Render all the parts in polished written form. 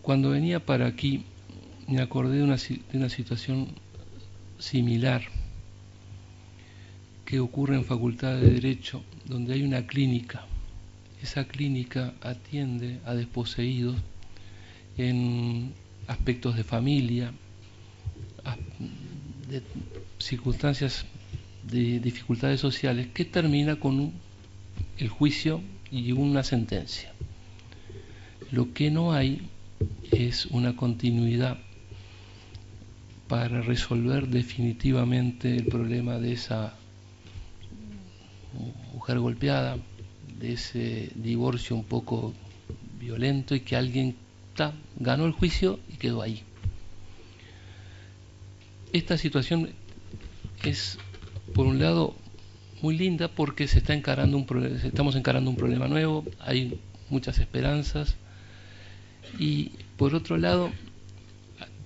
Cuando venía para aquí me acordé de una situación similar que ocurre en Facultad de Derecho, donde hay una clínica. Esa clínica atiende a desposeídos en aspectos de familia, de circunstancias de dificultades sociales, que termina con el juicio y una sentencia. Lo que no hay es una continuidad para resolver definitivamente el problema de esa mujer golpeada, de ese divorcio un poco violento y que alguien ganó el juicio y quedó ahí. Esta situación es, por un lado, muy linda porque estamos encarando un problema nuevo, hay muchas esperanzas, y por otro lado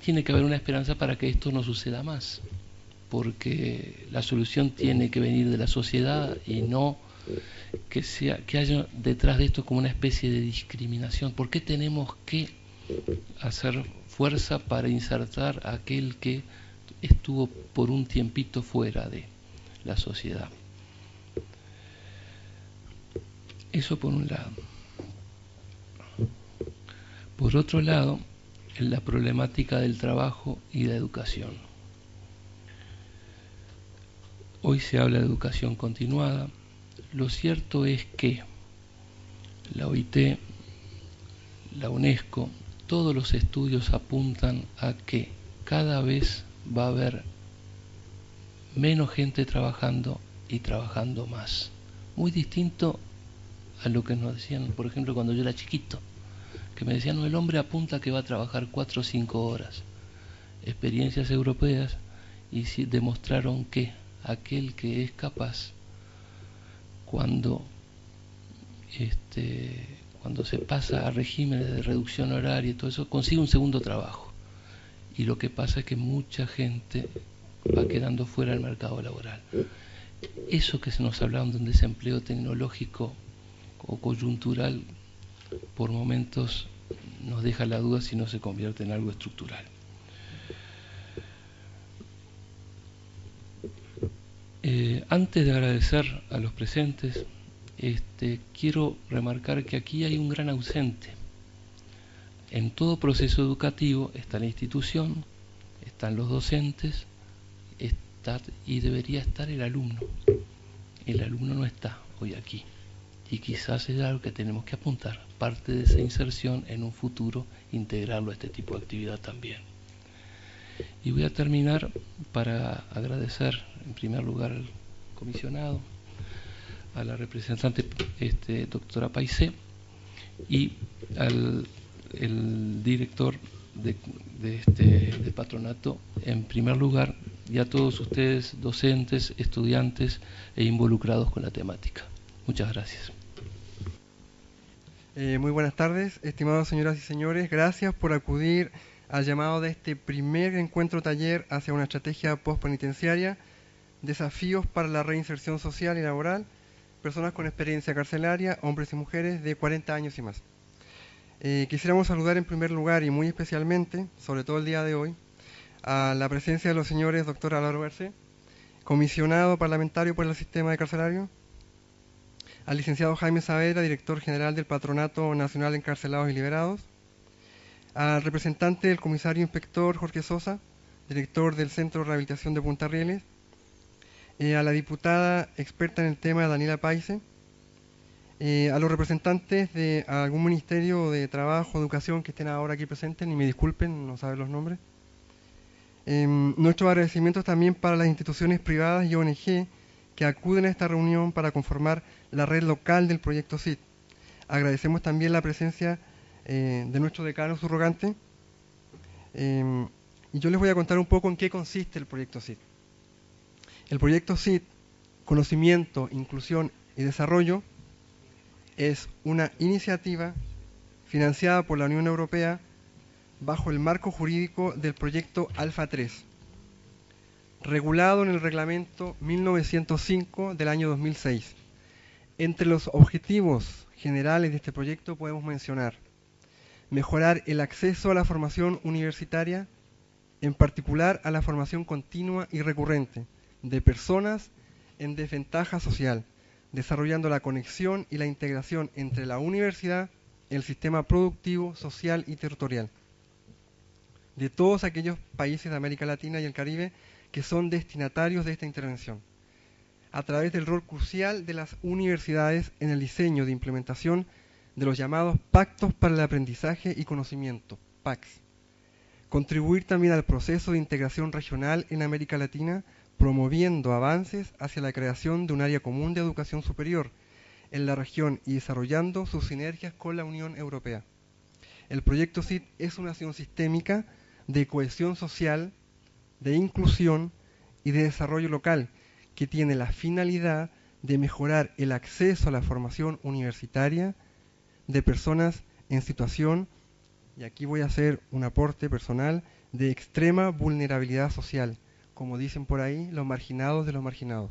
tiene que haber una esperanza para que esto no suceda más, porque la solución tiene que venir de la sociedad y no que haya detrás de esto como una especie de discriminación. ¿Por qué tenemos que hacer fuerza para insertar a aquel que estuvo por un tiempito fuera de la sociedad? Eso por un lado. Por otro lado, en la problemática del trabajo y la educación. Hoy se habla de educación continuada. Lo cierto es que la OIT, la UNESCO, todos los estudios apuntan a que cada vez va a haber menos gente trabajando y trabajando más. Muy distinto a lo que nos decían, por ejemplo, cuando yo era chiquito, que me decían, no, el hombre apunta que va a trabajar 4 o 5 horas. Experiencias europeas y demostraron que aquel que es capaz, cuando se pasa a regímenes de reducción horaria y todo eso, consigue un segundo trabajo. Y lo que pasa es que mucha gente va quedando fuera del mercado laboral. Eso que se nos hablaba de un desempleo tecnológico o coyuntural, por momentos nos deja la duda si no se convierte en algo estructural. Antes de agradecer a los presentes, quiero remarcar que aquí hay un gran ausente. En todo proceso educativo está la institución, están los docentes, y debería estar el alumno. El alumno no está hoy aquí, y quizás es algo que tenemos que apuntar, parte de esa inserción en un futuro, integrarlo a este tipo de actividad también. Y voy a terminar para agradecer en primer lugar al comisionado, a la representante doctora Paisé, y al director del patronato en primer lugar, y a todos ustedes, docentes, estudiantes e involucrados con la temática. Muchas gracias. Muy buenas tardes, estimados señoras y señores. Gracias por acudir al llamado de este primer encuentro taller hacia una estrategia postpenitenciaria, desafíos para la reinserción social y laboral, personas con experiencia carcelaria, hombres y mujeres de 40 años y más. Quisiéramos saludar en primer lugar y muy especialmente, sobre todo el día de hoy, a la presencia de los señores Dr. Álvaro Garcés, comisionado parlamentario por el sistema de carcelario, al licenciado Jaime Saavedra, director general del Patronato Nacional de Encarcelados y Liberados, al representante del comisario inspector Jorge Sosa, director del Centro de Rehabilitación de Punta Rieles, a la diputada experta en el tema Daniela Paise, a los representantes de algún ministerio de trabajo, educación que estén ahora aquí presentes, y me disculpen, no saben los nombres. Nuestros agradecimientos también para las instituciones privadas y ONG que acuden a esta reunión para conformar la red local del proyecto CID. Agradecemos también la presencia de nuestro decano subrogante, y yo les voy a contar un poco en qué consiste el proyecto CID. El proyecto CID, Conocimiento, Inclusión y Desarrollo, es una iniciativa financiada por la Unión Europea bajo el marco jurídico del proyecto Alfa 3, regulado en el reglamento 1905 del año 2006. Entre los objetivos generales de este proyecto podemos mencionar mejorar el acceso a la formación universitaria, en particular a la formación continua y recurrente de personas en desventaja social, desarrollando la conexión y la integración entre la universidad, el sistema productivo, social y territorial de todos aquellos países de América Latina y el Caribe que son destinatarios de esta intervención, a través del rol crucial de las universidades en el diseño de implementación de los llamados Pactos para el Aprendizaje y Conocimiento, PACS. Contribuir también al proceso de integración regional en América Latina, promoviendo avances hacia la creación de un área común de educación superior en la región y desarrollando sus sinergias con la Unión Europea. El proyecto CIT es una acción sistémica de cohesión social, de inclusión y de desarrollo local, que tiene la finalidad de mejorar el acceso a la formación universitaria de personas en situación, y aquí voy a hacer un aporte personal, de extrema vulnerabilidad social, como dicen por ahí, los marginados de los marginados.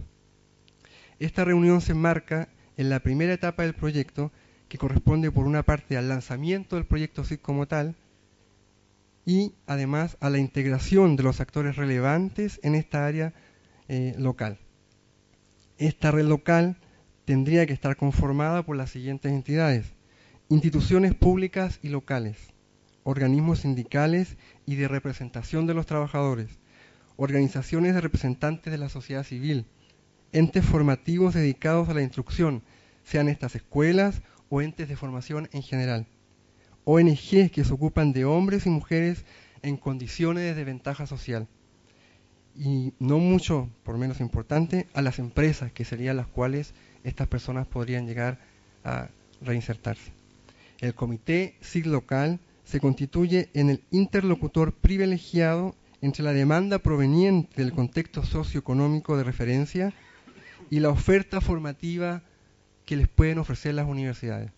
Esta reunión se enmarca en la primera etapa del proyecto, que corresponde por una parte al lanzamiento del proyecto CIT como tal, y además a la integración de los actores relevantes en esta área local. Esta red local tendría que estar conformada por las siguientes entidades: instituciones públicas y locales, organismos sindicales y de representación de los trabajadores, organizaciones de representantes de la sociedad civil, entes formativos dedicados a la instrucción, sean estas escuelas o entes de formación en general, ONGs que se ocupan de hombres y mujeres en condiciones de desventaja social, y no mucho por menos importante, a las empresas, que serían las cuales estas personas podrían llegar a reinsertarse. El comité CIT local se constituye en el interlocutor privilegiado entre la demanda proveniente del contexto socioeconómico de referencia y la oferta formativa que les pueden ofrecer las universidades.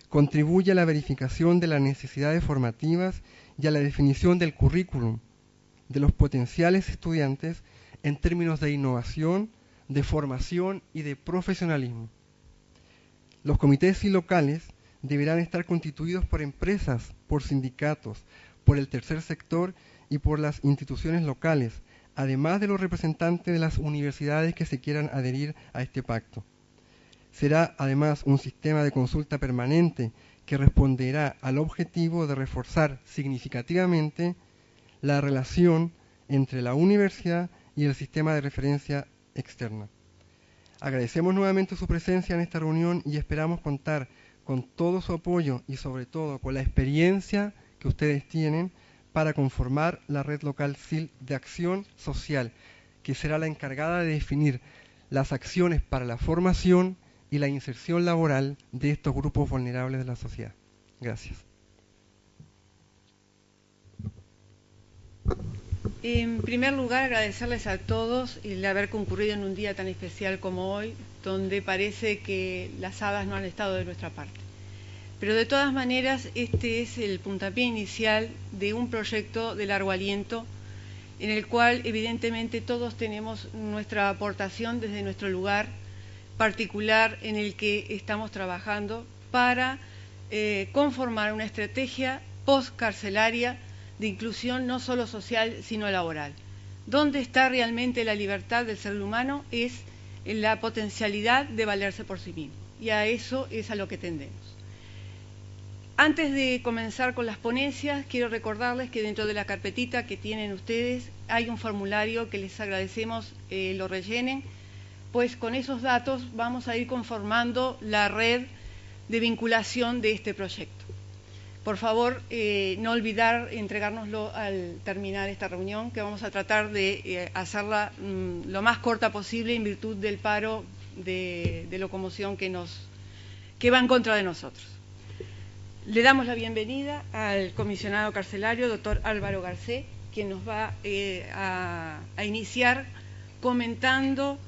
Contribuye a la verificación de las necesidades formativas y a la definición del currículum de los potenciales estudiantes en términos de innovación, de formación y de profesionalismo. Los comités CIT locales deberán estar constituidos por empresas, por sindicatos, por el tercer sector y por las instituciones locales, además de los representantes de las universidades que se quieran adherir a este pacto. Será además un sistema de consulta permanente que responderá al objetivo de reforzar significativamente la relación entre la universidad y el sistema de referencia externa. Agradecemos nuevamente su presencia en esta reunión y esperamos contar con todo su apoyo y sobre todo con la experiencia que ustedes tienen para conformar la red local CIT de acción social, que será la encargada de definir las acciones para la formación y la inserción laboral de estos grupos vulnerables de la sociedad. Gracias. En primer lugar, agradecerles a todos el haber concurrido en un día tan especial como hoy, donde parece que las hadas no han estado de nuestra parte. Pero de todas maneras, este es el puntapié inicial de un proyecto de largo aliento, en el cual evidentemente todos tenemos nuestra aportación desde nuestro lugar particular en el que estamos trabajando para conformar una estrategia postcarcelaria de inclusión no solo social, sino laboral. ¿Dónde está realmente la libertad del ser humano? Es en la potencialidad de valerse por sí mismo. Y a eso es a lo que tendemos. Antes de comenzar con las ponencias, quiero recordarles que dentro de la carpetita que tienen ustedes hay un formulario que les agradecemos lo rellenen, pues con esos datos vamos a ir conformando la red de vinculación de este proyecto. Por favor, no olvidar entregárnoslo al terminar esta reunión, que vamos a tratar de hacerla lo más corta posible en virtud del paro de locomoción que va en contra de nosotros. Le damos la bienvenida al comisionado carcelario, doctor Álvaro Garcés, quien nos va a iniciar comentando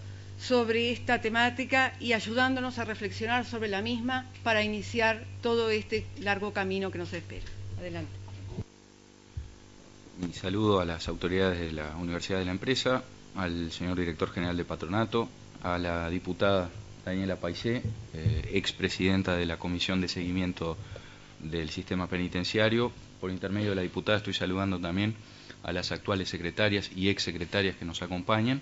sobre esta temática y ayudándonos a reflexionar sobre la misma para iniciar todo este largo camino que nos espera. Adelante. Mi saludo a las autoridades de la Universidad de la Empresa, al señor director general de Patronato, a la diputada Daniela Paisé, expresidenta de la Comisión de Seguimiento del sistema penitenciario. Por intermedio de la diputada estoy saludando también a las actuales secretarias y exsecretarias que nos acompañan.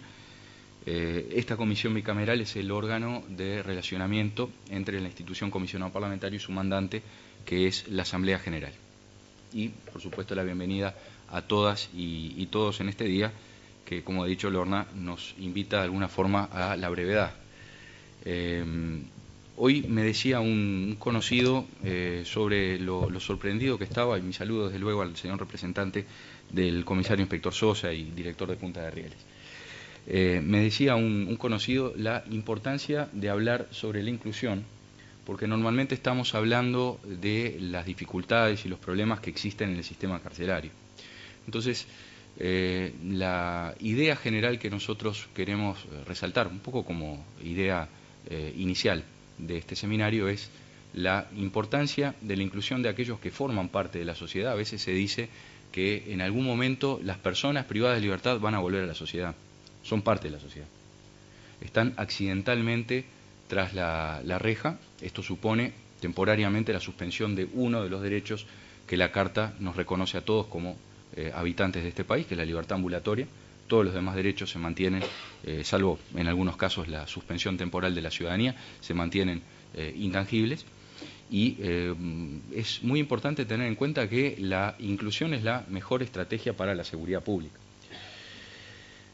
Esta comisión bicameral es el órgano de relacionamiento entre la institución comisionado parlamentario y su mandante, que es la Asamblea General. Y, por supuesto, la bienvenida a todas y todos en este día, que, como ha dicho Lorna, nos invita de alguna forma a la brevedad. Hoy me decía un conocido sobre lo sorprendido que estaba, y mi saludo desde luego al señor representante del comisario inspector Sosa y director de Punta de Rieles. Me decía un conocido la importancia de hablar sobre la inclusión, porque normalmente estamos hablando de las dificultades y los problemas que existen en el sistema carcelario. Entonces, la idea general que nosotros queremos resaltar, un poco como idea inicial de este seminario, es la importancia de la inclusión de aquellos que forman parte de la sociedad. A veces se dice que en algún momento las personas privadas de libertad van a volver a la sociedad, son parte de la sociedad. Están accidentalmente tras la reja. Esto supone temporariamente la suspensión de uno de los derechos que la Carta nos reconoce a todos como habitantes de este país, que es la libertad ambulatoria. Todos los demás derechos se mantienen, salvo en algunos casos la suspensión temporal de la ciudadanía, se mantienen intangibles. Y es muy importante tener en cuenta que la inclusión es la mejor estrategia para la seguridad pública.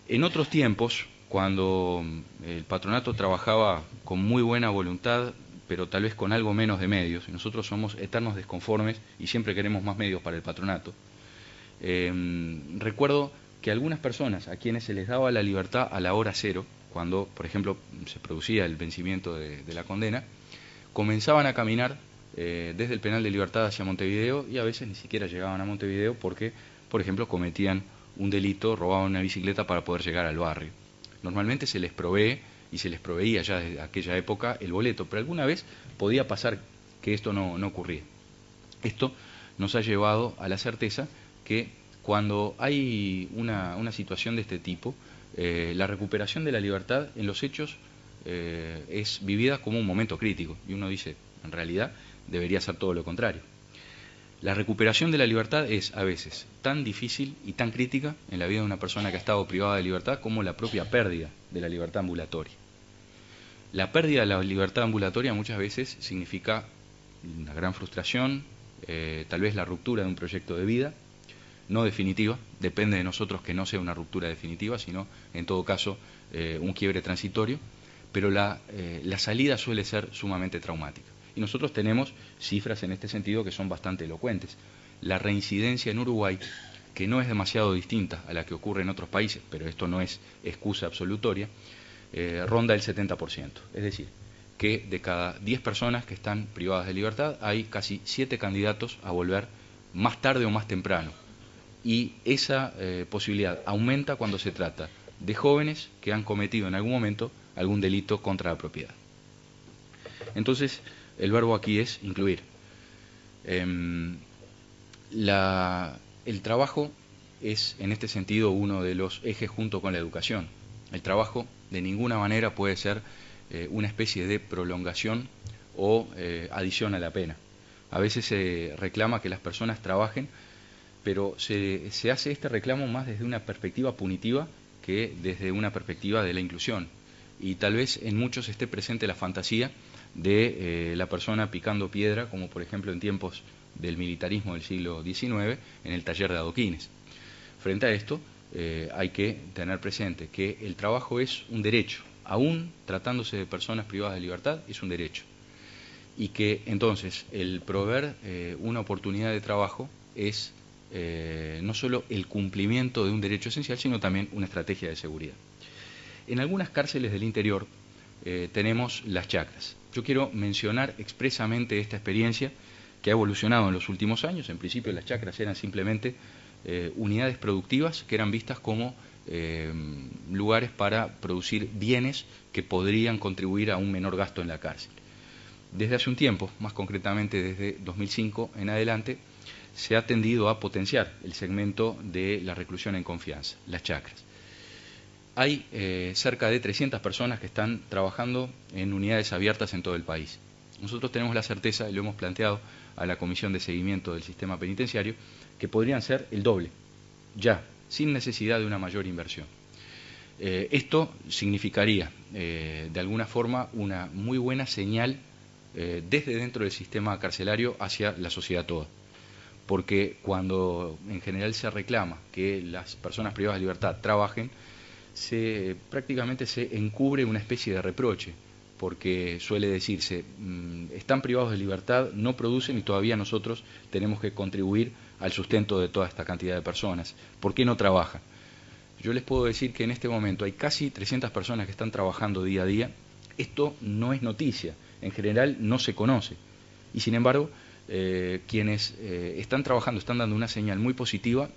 En otros tiempos, cuando el patronato trabajaba con muy buena voluntad, pero tal vez con algo menos de medios, y nosotros somos eternos desconformes y siempre queremos más medios para el patronato, recuerdo que algunas personas a quienes se les daba la libertad a la hora cero, cuando, por ejemplo, se producía el vencimiento de la condena, comenzaban a caminar desde el penal de Libertad hacia Montevideo, y a veces ni siquiera llegaban a Montevideo porque, por ejemplo, cometían un delito, robaban una bicicleta para poder llegar al barrio. Normalmente se les provee, y se les proveía ya desde aquella época, el boleto, pero alguna vez podía pasar que esto no ocurría. Esto nos ha llevado a la certeza que cuando hay una situación de este tipo, la recuperación de la libertad en los hechos es vivida como un momento crítico, y uno dice, en realidad debería ser todo lo contrario. La recuperación de la libertad es a veces tan difícil y tan crítica en la vida de una persona que ha estado privada de libertad como la propia pérdida de la libertad ambulatoria. La pérdida de la libertad ambulatoria muchas veces significa una gran frustración, tal vez la ruptura de un proyecto de vida, no definitiva, depende de nosotros que no sea una ruptura definitiva, sino en todo caso un quiebre transitorio, pero la salida suele ser sumamente traumática. Y nosotros tenemos cifras en este sentido que son bastante elocuentes. La reincidencia en Uruguay, que no es demasiado distinta a la que ocurre en otros países, pero esto no es excusa absolutoria, ronda el 70%. Es decir, que de cada 10 personas que están privadas de libertad, hay casi 7 candidatos a volver más tarde o más temprano. Y esa posibilidad aumenta cuando se trata de jóvenes que han cometido en algún momento algún delito contra la propiedad. Entonces, el verbo aquí es incluir. El trabajo es, en este sentido, uno de los ejes junto con la educación. El trabajo de ninguna manera puede ser una especie de prolongación o adición a la pena. A veces se reclama que las personas trabajen, pero se hace este reclamo más desde una perspectiva punitiva que desde una perspectiva de la inclusión. Y tal vez en muchos esté presente la fantasía de la persona picando piedra, como por ejemplo en tiempos del militarismo del siglo XIX, en el taller de adoquines. Frente a esto, hay que tener presente que el trabajo es un derecho, aún tratándose de personas privadas de libertad, es un derecho. Y que entonces el proveer una oportunidad de trabajo es no solo el cumplimiento de un derecho esencial, sino también una estrategia de seguridad. En algunas cárceles del interior tenemos las chacras. Yo quiero mencionar expresamente esta experiencia que ha evolucionado en los últimos años. En principio las chacras eran simplemente unidades productivas que eran vistas como lugares para producir bienes que podrían contribuir a un menor gasto en la cárcel. Desde hace un tiempo, más concretamente desde 2005 en adelante, se ha tendido a potenciar el segmento de la reclusión en confianza, las chacras. Hay cerca de 300 personas que están trabajando en unidades abiertas en todo el país. Nosotros tenemos la certeza, y lo hemos planteado a la Comisión de Seguimiento del Sistema Penitenciario, que podrían ser el doble, ya, sin necesidad de una mayor inversión. Esto significaría, de alguna forma, una muy buena señal desde dentro del sistema carcelario hacia la sociedad toda. Porque cuando en general se reclama que las personas privadas de libertad trabajen, prácticamente se encubre una especie de reproche, porque suele decirse, están privados de libertad, no producen y todavía nosotros tenemos que contribuir al sustento de toda esta cantidad de personas. ¿Por qué no trabajan? Yo les puedo decir que en este momento hay casi 300 personas que están trabajando día a día. Esto no es noticia, en general no se conoce. Y sin embargo, quienes están trabajando están dando una señal muy positiva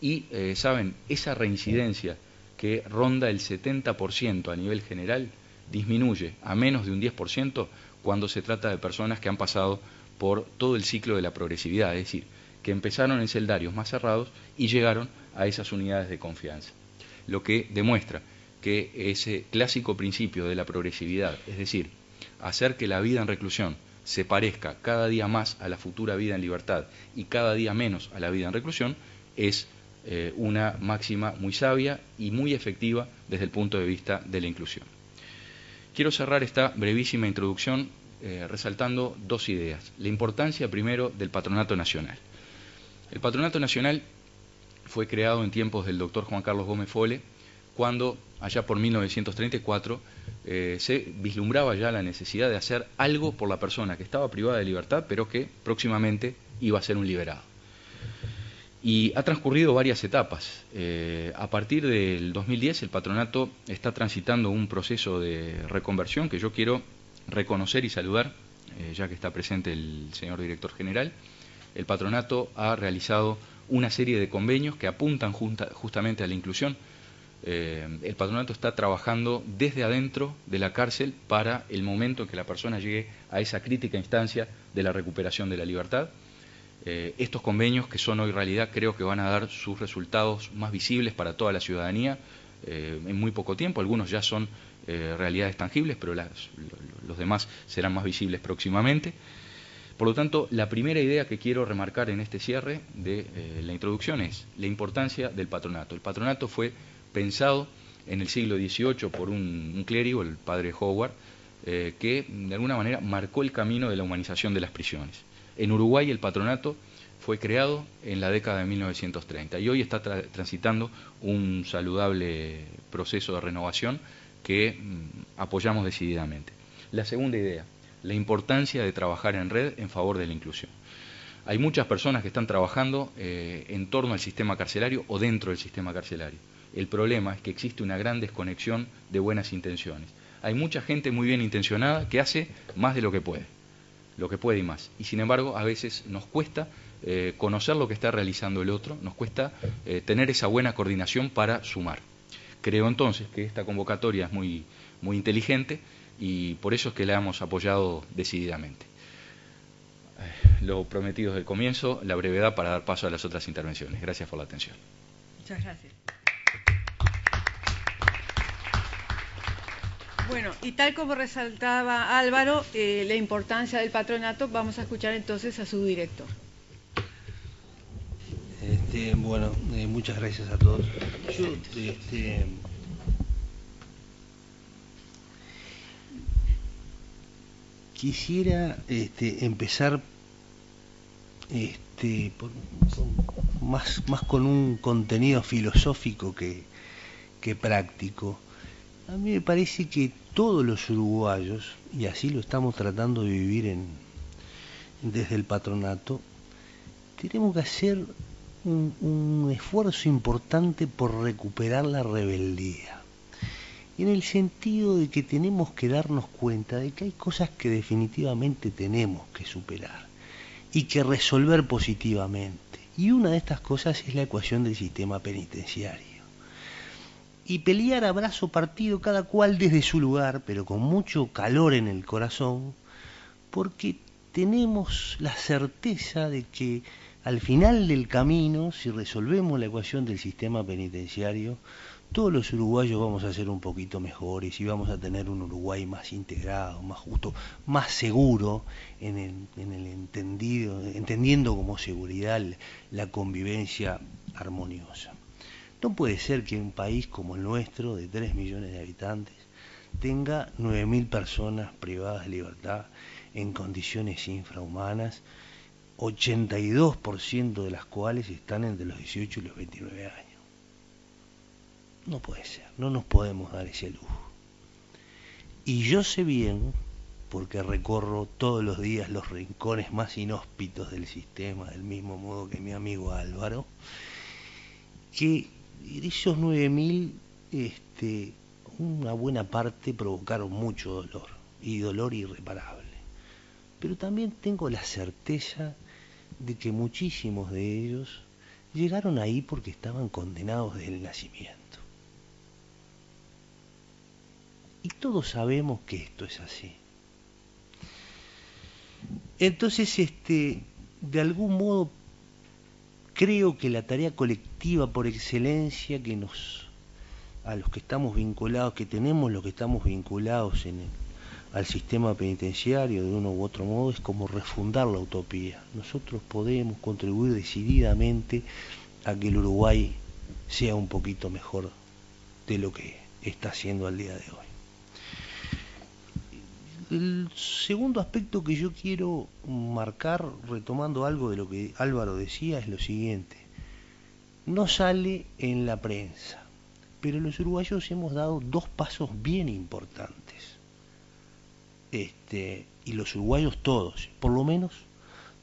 y, saben, esa reincidencia que ronda el 70% a nivel general, disminuye a menos de un 10% cuando se trata de personas que han pasado por todo el ciclo de la progresividad, es decir, que empezaron en celdarios más cerrados y llegaron a esas unidades de confianza. Lo que demuestra que ese clásico principio de la progresividad, es decir, hacer que la vida en reclusión se parezca cada día más a la futura vida en libertad y cada día menos a la vida en reclusión, es una máxima muy sabia y muy efectiva desde el punto de vista de la inclusión. Quiero cerrar esta brevísima introducción resaltando dos ideas. La importancia, primero, del Patronato Nacional. El Patronato Nacional fue creado en tiempos del doctor Juan Carlos Gómez Fole, cuando, allá por 1934, se vislumbraba ya la necesidad de hacer algo por la persona que estaba privada de libertad, pero que próximamente iba a ser un liberado. Y ha transcurrido varias etapas. A partir del 2010 el patronato está transitando un proceso de reconversión que yo quiero reconocer y saludar, ya que está presente el señor director general. El patronato ha realizado una serie de convenios que apuntan justamente a la inclusión. El patronato está trabajando desde adentro de la cárcel para el momento en que la persona llegue a esa crítica instancia de la recuperación de la libertad. Estos convenios, que son hoy realidad, creo que van a dar sus resultados más visibles para toda la ciudadanía en muy poco tiempo. Algunos ya son realidades tangibles, pero los demás serán más visibles próximamente. Por lo tanto, la primera idea que quiero remarcar en este cierre de la introducción es la importancia del patronato. El patronato fue pensado en el siglo XVIII por un clérigo, el padre Howard, que de alguna manera marcó el camino de la humanización de las prisiones. En Uruguay el patronato fue creado en la década de 1930 y hoy está transitando un saludable proceso de renovación que apoyamos decididamente. La segunda idea, la importancia de trabajar en red en favor de la inclusión. Hay muchas personas que están trabajando en torno al sistema carcelario o dentro del sistema carcelario. El problema es que existe una gran desconexión de buenas intenciones. Hay mucha gente muy bien intencionada que hace más de lo que puede y más. Y sin embargo, a veces nos cuesta conocer lo que está realizando el otro, nos cuesta tener esa buena coordinación para sumar. Creo entonces que esta convocatoria es muy, muy inteligente y por eso es que la hemos apoyado decididamente. Lo prometido desde el comienzo, la brevedad para dar paso a las otras intervenciones. Gracias por la atención. Muchas gracias. Bueno, y tal como resaltaba Álvaro, la importancia del patronato, vamos a escuchar entonces a su director. Bueno, muchas gracias a todos. Yo, quisiera empezar más con un contenido filosófico que práctico. A mí me parece que todos los uruguayos, y así lo estamos tratando de vivir desde el patronato, tenemos que hacer un esfuerzo importante por recuperar la rebeldía. En el sentido de que tenemos que darnos cuenta de que hay cosas que definitivamente tenemos que superar y que resolver positivamente. Y una de estas cosas es la ecuación del sistema penitenciario. Y pelear a brazo partido cada cual desde su lugar, pero con mucho calor en el corazón, porque tenemos la certeza de que al final del camino, si resolvemos la ecuación del sistema penitenciario, todos los uruguayos vamos a ser un poquito mejores y vamos a tener un Uruguay más integrado, más justo, más seguro en el entendiendo como seguridad la convivencia armoniosa. No puede ser que un país como el nuestro, de 3 millones de habitantes, tenga 9.000 personas privadas de libertad en condiciones infrahumanas, 82% de las cuales están entre los 18 y los 29 años. No puede ser, no nos podemos dar ese lujo. Y yo sé bien, porque recorro todos los días los rincones más inhóspitos del sistema, del mismo modo que mi amigo Álvaro, que esos 9.000, una buena parte provocaron mucho dolor, y dolor irreparable. Pero también tengo la certeza de que muchísimos de ellos llegaron ahí porque estaban condenados desde el nacimiento. Y todos sabemos que esto es así. Entonces, de algún modo, creo que la tarea colectiva por excelencia a los que estamos vinculados, que tenemos los que estamos vinculados al sistema penitenciario de uno u otro modo, es como refundar la utopía. Nosotros podemos contribuir decididamente a que el Uruguay sea un poquito mejor de lo que está siendo al día de hoy. El segundo aspecto que yo quiero marcar, retomando algo de lo que Álvaro decía, es lo siguiente. No sale en la prensa, pero los uruguayos hemos dado 2 pasos bien importantes. Y los uruguayos todos, por lo menos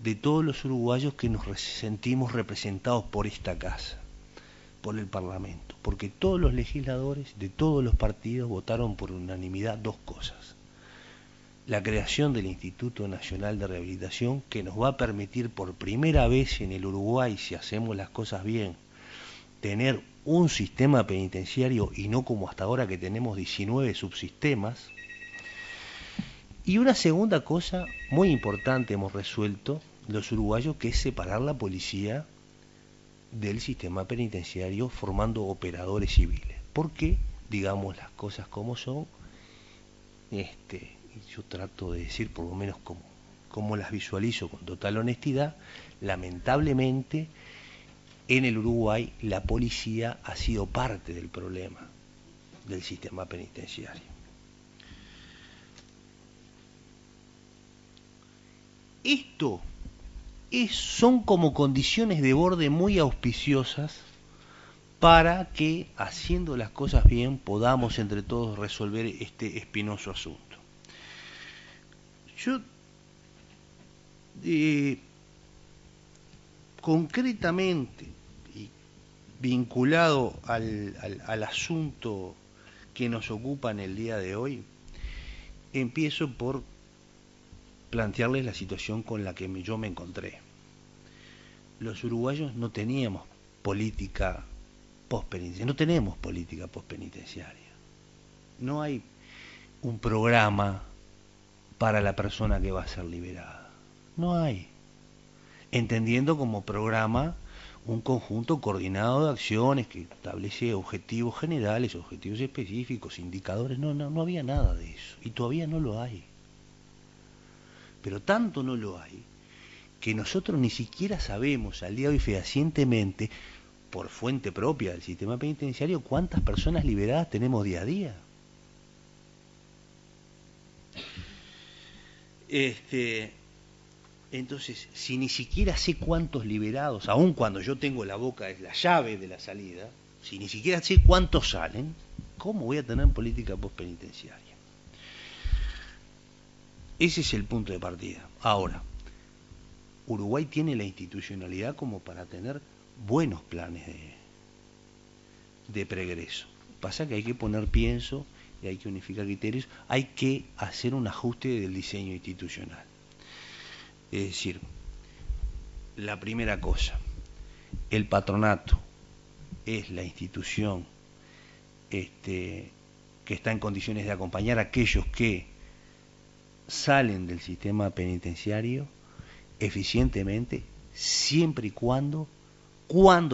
de todos los uruguayos que nos sentimos representados por esta casa, por el Parlamento, porque todos los legisladores de todos los partidos votaron por unanimidad 2 cosas. La creación del Instituto Nacional de Rehabilitación, que nos va a permitir por primera vez en el Uruguay, si hacemos las cosas bien, tener un sistema penitenciario y no como hasta ahora que tenemos 19 subsistemas. Y una segunda cosa muy importante hemos resuelto los uruguayos, que es separar la policía del sistema penitenciario formando operadores civiles. Porque, digamos las cosas como son, yo trato de decir por lo menos como las visualizo con total honestidad, lamentablemente en el Uruguay la policía ha sido parte del problema del sistema penitenciario. Esto son como condiciones de borde muy auspiciosas para que, haciendo las cosas bien, podamos entre todos resolver este espinoso asunto. Yo, concretamente, y vinculado al asunto que nos ocupa en el día de hoy, empiezo por plantearles la situación con la que yo me encontré. Los uruguayos no teníamos política postpenitenciaria, no tenemos política postpenitenciaria. No hay un programa para la persona que va a ser liberada. No hay. Entendiendo como programa un conjunto coordinado de acciones que establece objetivos generales, objetivos específicos, indicadores. No había nada de eso. Y todavía no lo hay. Pero tanto no lo hay que nosotros ni siquiera sabemos al día de hoy fehacientemente, por fuente propia del sistema penitenciario, cuántas personas liberadas tenemos día a día. Entonces, si ni siquiera sé cuántos liberados, aun cuando yo tengo la boca, es la llave de la salida, si ni siquiera sé cuántos salen, ¿cómo voy a tener política postpenitenciaria? Ese es el punto de partida. Ahora, Uruguay tiene la institucionalidad como para tener buenos planes de pregreso. Pasa que hay que poner pienso y hay que unificar criterios, hay que hacer un ajuste del diseño institucional. Es decir, la primera cosa, el patronato es la institución que está en condiciones de acompañar a aquellos que salen del sistema penitenciario eficientemente, siempre y cuando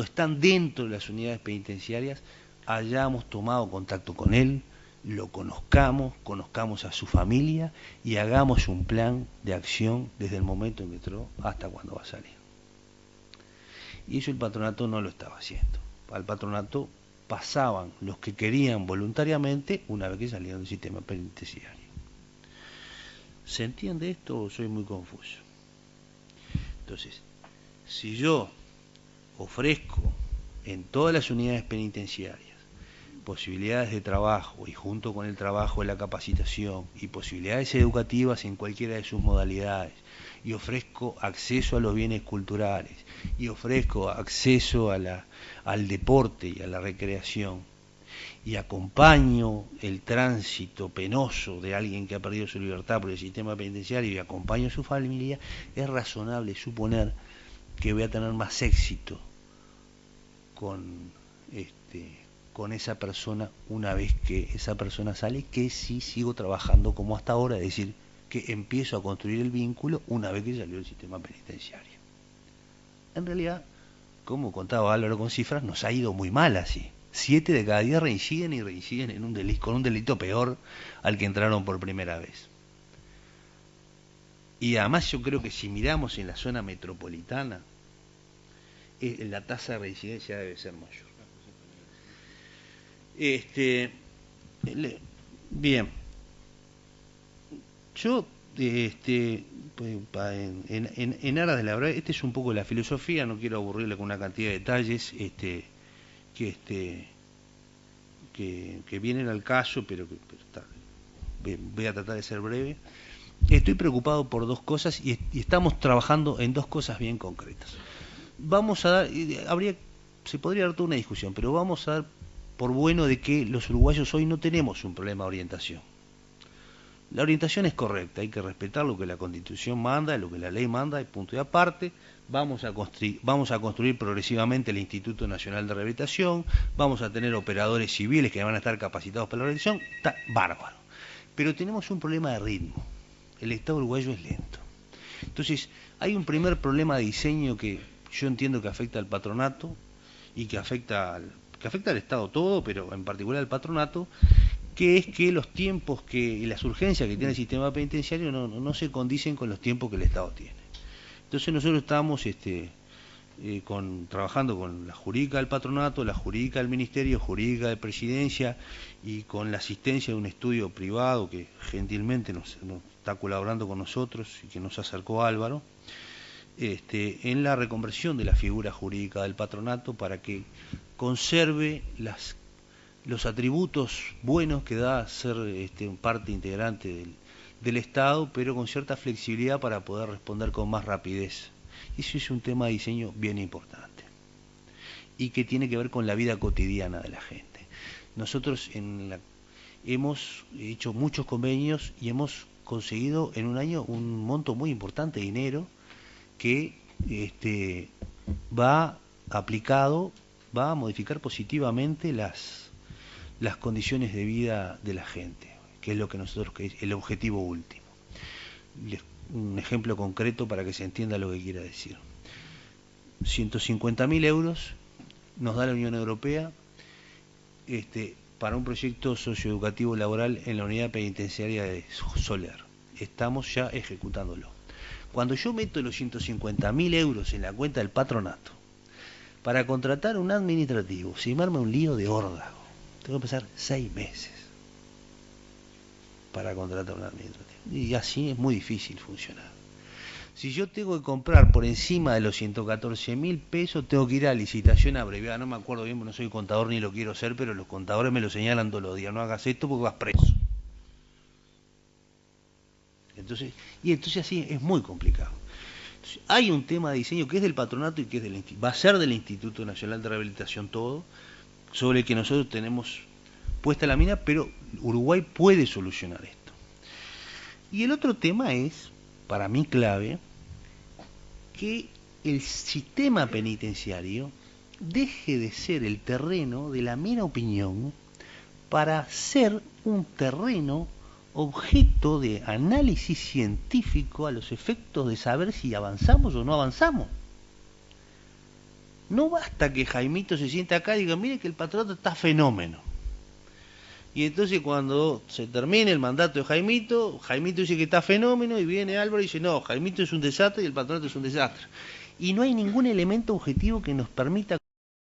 están dentro de las unidades penitenciarias, hayamos tomado contacto con él, lo conozcamos a su familia y hagamos un plan de acción desde el momento en que entró hasta cuando va a salir. Y eso el patronato no lo estaba haciendo. Al patronato pasaban los que querían voluntariamente una vez que salieron del sistema penitenciario. ¿Se entiende esto o soy muy confuso? Entonces, si yo ofrezco en todas las unidades penitenciarias posibilidades de trabajo y junto con el trabajo de la capacitación y posibilidades educativas en cualquiera de sus modalidades, y ofrezco acceso a los bienes culturales y ofrezco acceso al deporte y a la recreación y acompaño el tránsito penoso de alguien que ha perdido su libertad por el sistema penitenciario y acompaño a su familia, es razonable suponer que voy a tener más éxito con esa persona una vez que esa persona sale, que si sigo trabajando como hasta ahora, es decir, que empiezo a construir el vínculo una vez que salió del sistema penitenciario. En realidad, como contaba Álvaro con cifras, nos ha ido muy mal así. 7 de cada 10 reinciden y reinciden en con un delito peor al que entraron por primera vez. Y además yo creo que si miramos en la zona metropolitana, la tasa de reincidencia debe ser mayor. Bien, yo en aras de la verdad, esta es un poco la filosofía, no quiero aburrirle con una cantidad de detalles que vienen al caso, pero voy a tratar de ser breve. Estoy preocupado por dos cosas y estamos trabajando en dos cosas bien concretas. Vamos a dar, se podría dar toda una discusión, pero vamos a dar por bueno de que los uruguayos hoy no tenemos un problema de orientación. La orientación es correcta, hay que respetar lo que la Constitución manda, lo que la ley manda, y punto y aparte. Vamos a construir progresivamente el Instituto Nacional de Rehabilitación, vamos a tener operadores civiles que van a estar capacitados para la rehabilitación, está bárbaro. Pero tenemos un problema de ritmo, el Estado uruguayo es lento. Entonces, hay un primer problema de diseño que yo entiendo que afecta al patronato y que afecta al Estado todo, pero en particular al patronato, que es que los tiempos y las urgencias que tiene el sistema penitenciario no se condicen con los tiempos que el Estado tiene. Entonces nosotros estamos trabajando con la jurídica del patronato, la jurídica del ministerio, jurídica de presidencia y con la asistencia de un estudio privado que gentilmente nos está colaborando con nosotros y que nos acercó Álvaro, en la reconversión de la figura jurídica del patronato para que conserve los atributos buenos que da ser parte integrante del Estado, pero con cierta flexibilidad para poder responder con más rapidez. Eso es un tema de diseño bien importante y que tiene que ver con la vida cotidiana de la gente. Nosotros hemos hecho muchos convenios y hemos conseguido en un año un monto muy importante de dinero que va a modificar positivamente las condiciones de vida de la gente, que es lo que es el objetivo último. Un ejemplo concreto para que se entienda lo que quiera decir. 150.000 euros nos da la Unión Europea para un proyecto socioeducativo laboral en la unidad penitenciaria de Soler. Estamos ya ejecutándolo. Cuando yo meto los 150.000 euros en la cuenta del patronato para contratar un administrativo, si me arma un lío de órdago, tengo que pasar 6 meses para contratar un administrativo. Y así es muy difícil funcionar. Si yo tengo que comprar por encima de los 114.000 pesos, tengo que ir a licitación abreviada. No me acuerdo bien, no soy contador ni lo quiero ser, pero los contadores me lo señalan todos los días. No hagas esto porque vas preso. Entonces así es muy complicado. Entonces, hay un tema de diseño que es del patronato y que es va a ser del Instituto Nacional de Rehabilitación todo, sobre el que nosotros tenemos puesta la mina, pero Uruguay puede solucionar esto. Y el otro tema es, para mí clave, que el sistema penitenciario deje de ser el terreno de la mera opinión para ser un terreno objeto de análisis científico a los efectos de saber si avanzamos o no avanzamos. No basta que Jaimito se sienta acá y diga, mire que el patronato está fenómeno. Y entonces cuando se termine el mandato de Jaimito, Jaimito dice que está fenómeno y viene Álvaro y dice, no, Jaimito es un desastre y el patronato es un desastre. Y no hay ningún elemento objetivo que nos permita